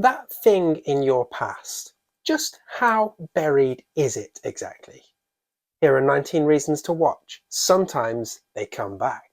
That thing in your past, just how buried is it exactly? Here are 19 reasons to watch. Sometimes they come back.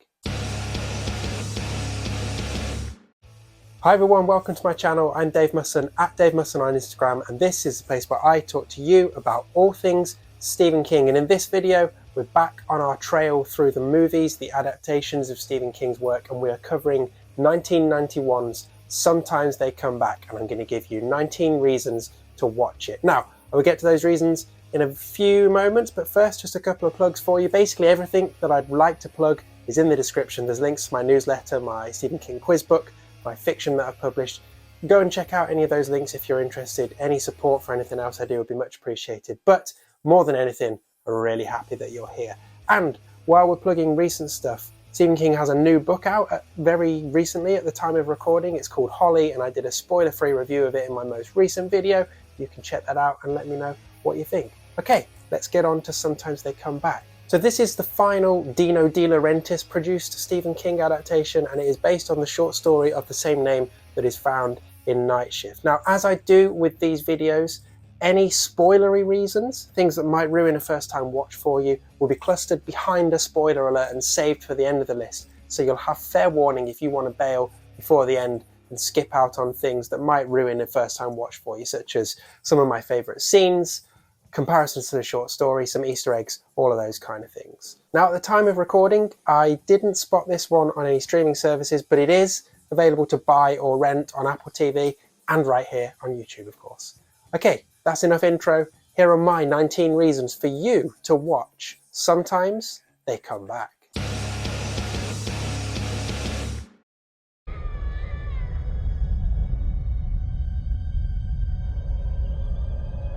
Hi everyone, welcome to my channel. I'm Dave Musson, at Dave Musson on Instagram, and this is the place where I talk to you about all things Stephen King. And in this video, we're back on our trail through the movies, the adaptations of Stephen King's work, and we are covering 1991's Sometimes They Come Back, and I'm going to give you 19 reasons to watch it. Now, I will get to those reasons in a few moments, but first, just a couple of plugs for you. Basically, everything that I'd like to plug is in the description. There's links to my newsletter, my Stephen King quiz book, my fiction that I've published. Go and check out any of those links if you're interested. Any support for anything else I do would be much appreciated. But more than anything, I'm really happy that you're here. And while we're plugging recent stuff, Stephen King has a new book out very recently at the time of recording. It's called Holly, and I did a spoiler-free review of it in my most recent video. You can check that out and let me know what you think. Okay, let's get on to Sometimes They Come Back. So this is the final Dino De Laurentiis produced Stephen King adaptation, and it is based on the short story of the same name that is found in Night Shift. Now, as I do with these videos, any spoilery reasons, things that might ruin a first-time watch for you, will be clustered behind a spoiler alert and saved for the end of the list. So you'll have fair warning if you want to bail before the end and skip out on things that might ruin a first-time watch for you, such as some of my favourite scenes, comparisons to the short story, some Easter eggs, all of those kind of things. Now, at the time of recording, I didn't spot this one on any streaming services, but it is available to buy or rent on Apple TV and right here on YouTube, of course. Okay, that's enough intro. Here are my 19 reasons for you to watch Sometimes They Come Back.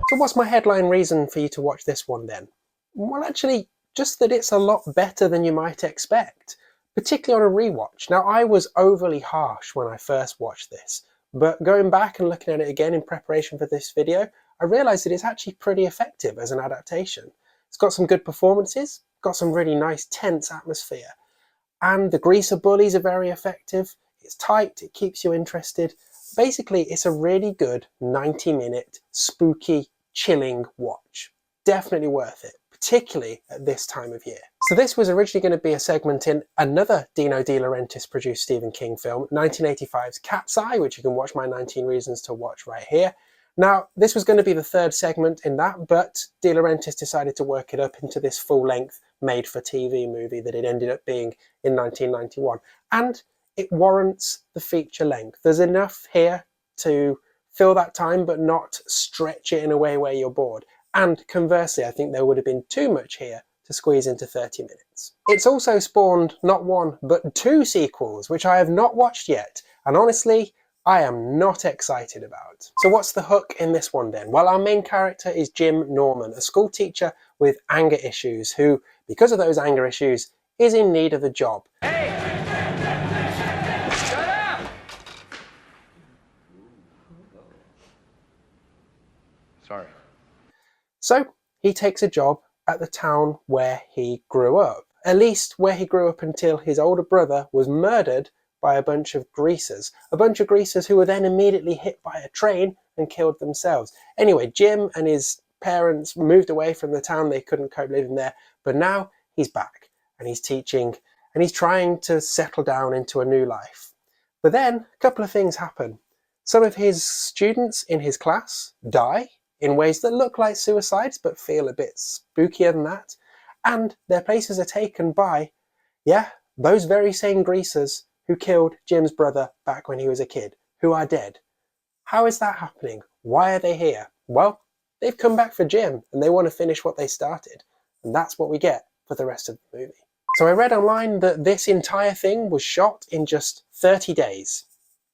So what's my headline reason for you to watch this one then? Well, actually, just that it's a lot better than you might expect, particularly on a rewatch. Now, I was overly harsh when I first watched this, but going back and looking at it again in preparation for this video, I realised that it's actually pretty effective as an adaptation. It's got some good performances, got some really nice tense atmosphere, and the greaser bullies are very effective. It's tight, it keeps you interested. Basically, it's a really good 90-minute spooky chilling watch. Definitely worth it, particularly at this time of year. So this was originally going to be a segment in another Dino De Laurentiis produced Stephen King film, 1985's Cat's Eye, which you can watch my 19 reasons to watch right here. Now, this was going to be the third segment in that, but De Laurentiis decided to work it up into this full-length made-for-TV movie that it ended up being in 1991. And it warrants the feature length. There's enough here to fill that time, but not stretch it in a way where you're bored. And conversely, I think there would have been too much here to squeeze into 30 minutes. It's also spawned not one, but two sequels, which I have not watched yet. And honestly, I am not excited about. So what's the hook in this one then? Well, our main character is Jim Norman, a school teacher with anger issues who, because of those anger issues, is in need of a job. Hey! Shut up! Sorry. So he takes a job at the town where he grew up. At least where he grew up until his older brother was murdered by a bunch of greasers. A bunch of greasers who were then immediately hit by a train and killed themselves. Anyway, Jim and his parents moved away from the town. They couldn't cope living there. But now he's back and he's teaching and he's trying to settle down into a new life. But then a couple of things happen. Some of his students in his class die in ways that look like suicides but feel a bit spookier than that. And their places are taken by, those very same greasers who killed Jim's brother back when he was a kid, who are dead. How is that happening? Why are they here? Well, they've come back for Jim and they want to finish what they started. And that's what we get for the rest of the movie. So I read online that this entire thing was shot in just 30 days.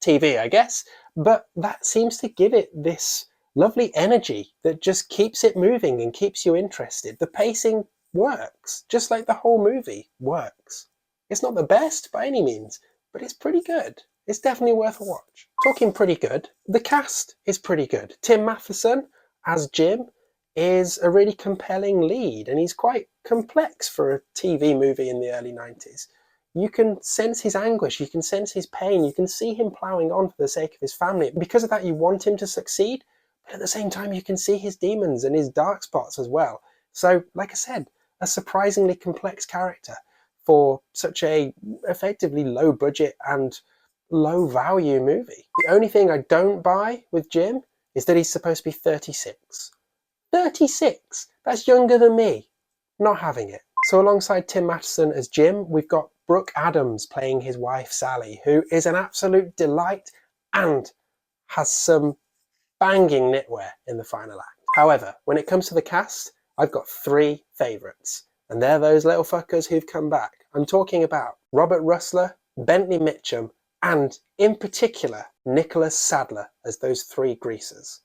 TV, I guess, but that seems to give it this lovely energy that just keeps it moving and keeps you interested. The pacing works, just like the whole movie works. It's not the best by any means, but it's pretty good. It's definitely worth a watch. Talking pretty good, the cast is pretty good. Tim Matheson as Jim is a really compelling lead, and he's quite complex for a TV movie in the early 90s. you can sense his anguish, you can sense his pain, you can see him ploughing on for the sake of his family. Because of that, you want him to succeed, but at the same time, you can see his demons and his dark spots as well. So, like I said, a surprisingly complex character for such a effectively low budget and low value movie. The only thing I don't buy with Jim is that he's supposed to be 36. 36? That's younger than me. Not having it. So alongside Tim Matheson as Jim, we've got Brooke Adams playing his wife Sally, who is an absolute delight and has some banging knitwear in the final act. However, when it comes to the cast, I've got 3 favourites, and they're those little fuckers who've come back. I'm talking about Robert Russler, Bentley Mitchum, and in particular, Nicholas Sadler as those 3 greasers.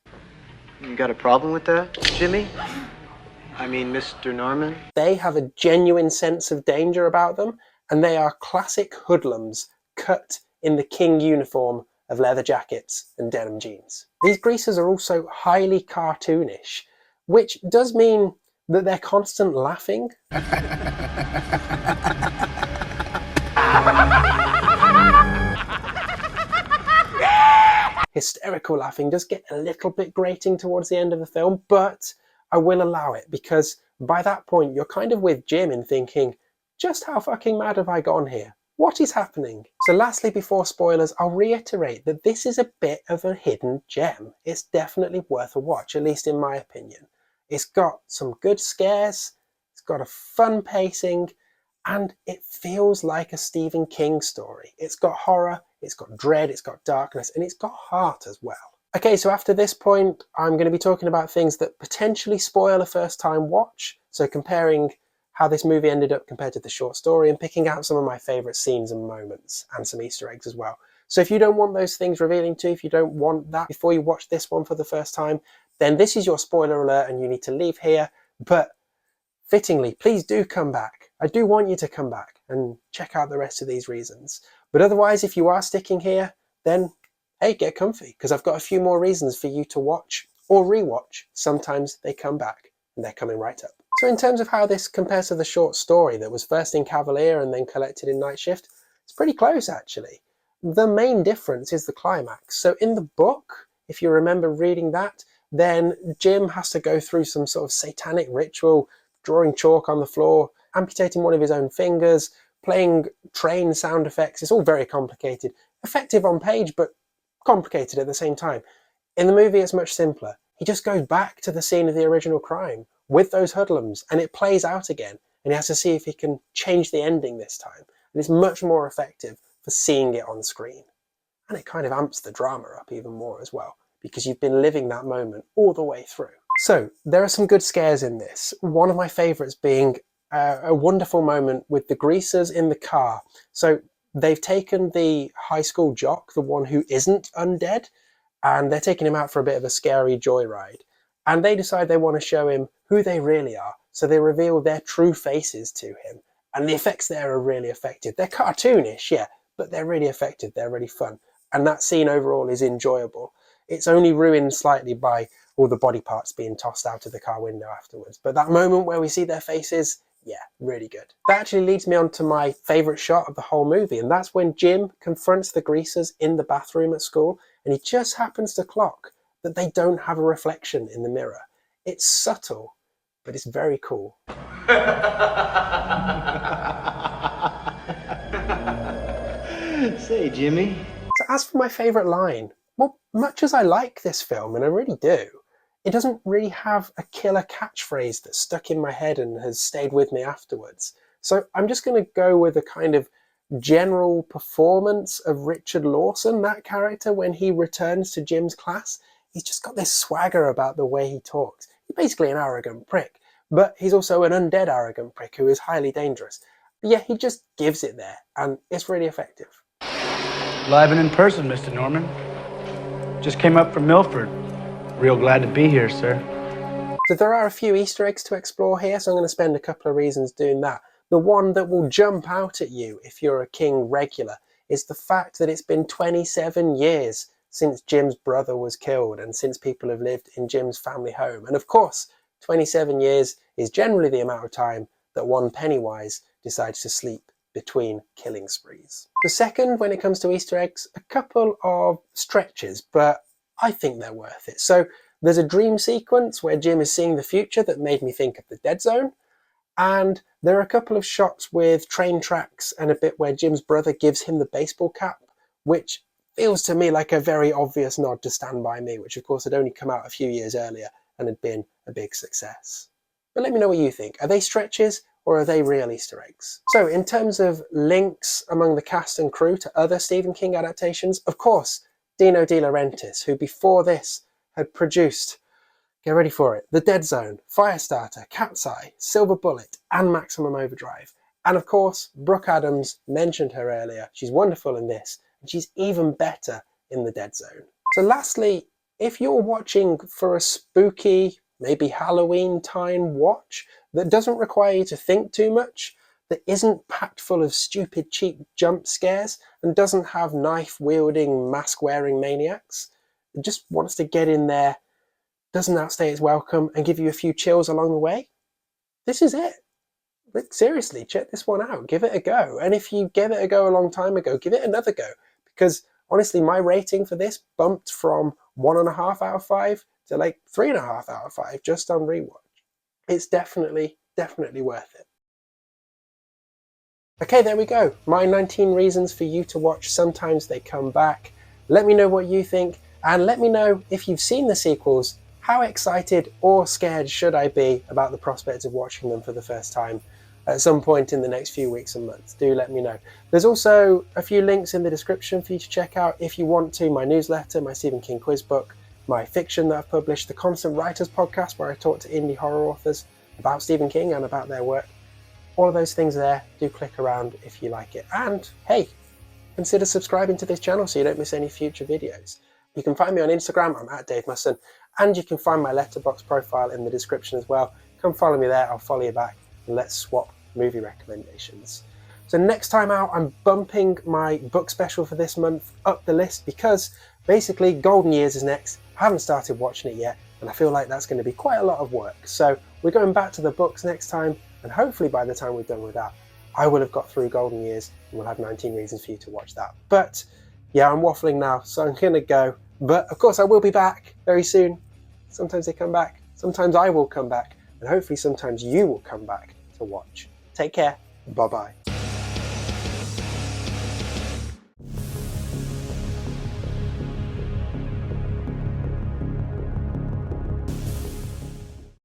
You got a problem with that, Jimmy? I mean, Mr. Norman? They have a genuine sense of danger about them, and they are classic hoodlums cut in the king uniform of leather jackets and denim jeans. These greasers are also highly cartoonish, which does mean that they're constant laughing. Hysterical laughing does get a little bit grating towards the end of the film, but I will allow it, because by that point you're kind of with Jim in thinking, just how fucking mad have I gone here? What is happening? So lastly, before spoilers, I'll reiterate that this is a bit of a hidden gem. It's definitely worth a watch, at least in my opinion. It's got some good scares, it's got a fun pacing, and it feels like a Stephen King story. It's got horror, it's got dread, it's got darkness, and it's got heart as well. Okay, so after this point, I'm going to be talking about things that potentially spoil a first-time watch. So comparing how this movie ended up compared to the short story, and picking out some of my favourite scenes and moments, and some Easter eggs as well. So if you don't want those things revealing to you, if you don't want that before you watch this one for the first time, then this is your spoiler alert and you need to leave here. But fittingly, please do come back. I do want you to come back and check out the rest of these reasons. But otherwise, if you are sticking here, then hey, get comfy, because I've got a few more reasons for you to watch or rewatch. Sometimes they come back, and they're coming right up. So in terms of how this compares to the short story that was first in Cavalier and then collected in Night Shift, it's pretty close actually. The main difference is the climax. So in the book, if you remember reading that, then Jim has to go through some sort of satanic ritual, drawing chalk on the floor, amputating one of his own fingers, playing train sound effects. It's all very complicated. Effective on page, but complicated at the same time. In the movie, it's much simpler. He just goes back to the scene of the original crime with those hoodlums, and it plays out again, and he has to see if he can change the ending this time. And it's much more effective for seeing it on screen. And it kind of amps the drama up even more as well, because you've been living that moment all the way through. So there are some good scares in this. One of my favourites being a wonderful moment with the greasers in the car. So they've taken the high school jock, the one who isn't undead, and they're taking him out for a bit of a scary joyride. And they decide they want to show him who they really are, so they reveal their true faces to him. And the effects there are really effective. They're cartoonish, yeah, but they're really effective, they're really fun. And that scene overall is enjoyable. It's only ruined slightly by all the body parts being tossed out of the car window afterwards. But that moment where we see their faces, yeah, really good. That actually leads me on to my favourite shot of the whole movie, and that's when Jim confronts the greasers in the bathroom at school, and he just happens to clock that they don't have a reflection in the mirror. It's subtle, but it's very cool. Say, Jimmy. So as for my favourite line, well, much as I like this film, and I really do, it doesn't really have a killer catchphrase that's stuck in my head and has stayed with me afterwards. So I'm just going to go with a kind of general performance of Richard Lawson, that character, when he returns to Jim's class. He's just got this swagger about the way he talks. He's basically an arrogant prick, but he's also an undead arrogant prick who is highly dangerous. But yeah, he just gives it there, and it's really effective. Live and in person, Mr. Norman. Just came up from Milford. Real glad to be here, sir. So there are a few Easter eggs to explore here, so I'm going to spend a couple of reasons doing that. The one that will jump out at you if you're a King regular is the fact that it's been 27 years since Jim's brother was killed and since people have lived in Jim's family home. And of course, 27 years is generally the amount of time that one Pennywise decides to sleep between killing sprees. The second, when it comes to Easter eggs, a couple of stretches, but I think they're worth it. So there's a dream sequence where Jim is seeing the future that made me think of the Dead Zone. And there are a couple of shots with train tracks and a bit where Jim's brother gives him the baseball cap, which feels to me like a very obvious nod to Stand By Me, which of course had only come out a few years earlier and had been a big success. But let me know what you think. Are they stretches or are they real Easter eggs? So in terms of links among the cast and crew to other Stephen King adaptations, of course, Dino De Laurentiis, who before this had produced, get ready for it, The Dead Zone, Firestarter, Cat's Eye, Silver Bullet, and Maximum Overdrive. And of course, Brooke Adams, mentioned her earlier. She's wonderful in this, and she's even better in The Dead Zone. So lastly, if you're watching for a spooky, maybe Halloween time watch that doesn't require you to think too much, that isn't packed full of stupid, cheap jump scares, and doesn't have knife-wielding, mask-wearing maniacs, it just wants to get in there, doesn't outstay its welcome, and give you a few chills along the way, this is it. Like, seriously, check this one out. Give it a go. And if you gave it a go a long time ago, give it another go. Because honestly, my rating for this bumped from 1.5 out of 5 to like 3.5 out of 5 just on rewatch. It's definitely worth it. Okay, there we go. My 19 reasons for you to watch Sometimes They Come Back. Let me know what you think, and let me know if you've seen the sequels. How excited or scared should I be about the prospect of watching them for the first time at some point in the next few weeks and months? Do let me know. There's also a few links in the description for you to check out if you want to. My newsletter, my Stephen King quiz book, my fiction that I've published, the Constant Writers podcast where I talk to indie horror authors about Stephen King and about their work. All of those things there. Do click around if you like it. And hey, consider subscribing to this channel so you don't miss any future videos. You can find me on Instagram, I'm at Dave Musson, and you can find my Letterboxd profile in the description as well. Come follow me there, I'll follow you back, and let's swap movie recommendations. So next time out, I'm bumping my book special for this month up the list because basically Golden Years is next. I haven't started watching it yet, and I feel like that's going to be quite a lot of work. So we're going back to the books next time, and hopefully by the time we're done with that, I will have got through Golden Years, and we'll have 19 reasons for you to watch that. But yeah, I'm waffling now, so I'm going to go. But of course, I will be back very soon. Sometimes they come back. Sometimes I will come back. And hopefully sometimes you will come back to watch. Take care. Bye-bye.